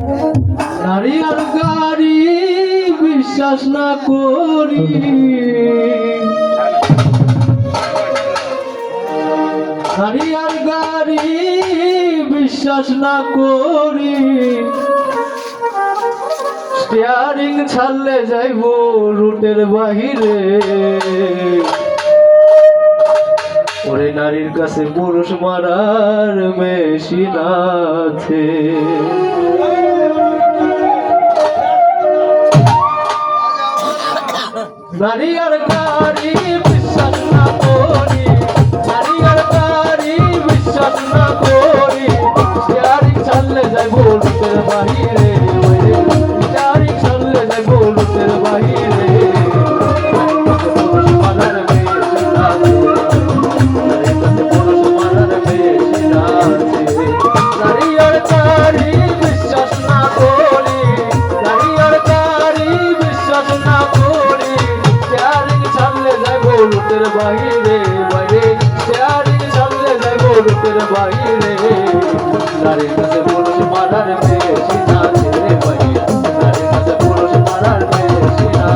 নারী আর গাড়ি বিশ্বাস না করি, নারী আর গাড়ি বিশ্বাস না করি, স্টিয়ারিং ছাড়লে যাইব রুটের বাহিরে। ওরে নারীর কাছে পুরুষ মারার মেশিন আছে। নারী আর গাড়ি বিশ্বাস না করি, নারী আর গাড়ি বিশ্বাস না করি, স্টিয়ারিং ছাড়লে যাইব রুটের বাহিরে। স্টিয়ারিং ছাড়লে যাইব রুটের বাহিরে। রুটের বাহিরে বাইরে স্টিয়ারিং ছাড়লে যাইব রুটের বাহিরে। নারীর কাছে পুরুষ মারার বেশি না ছেড়ে বাইরে, নারীর কাছে পুরুষ মারার বেশি না।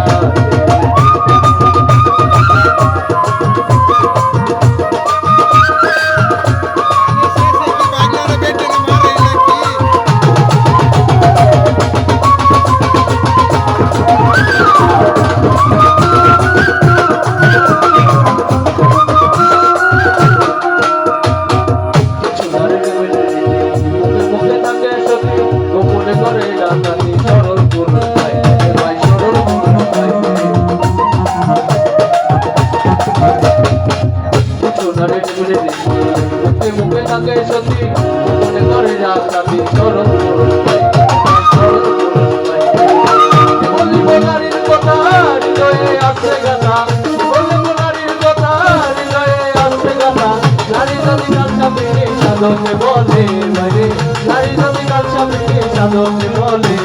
মুখে থাকে সত্যি মনে করে রাখি চরণ নারীর কথা হৃদয়ে আসছে গাথা, নারীর কথা হৃদয়ে আসছে গাথা। নারী যদি কাল সামনে সাধকে বলে, নারী যদি কাল সামনে সাধকে বলে।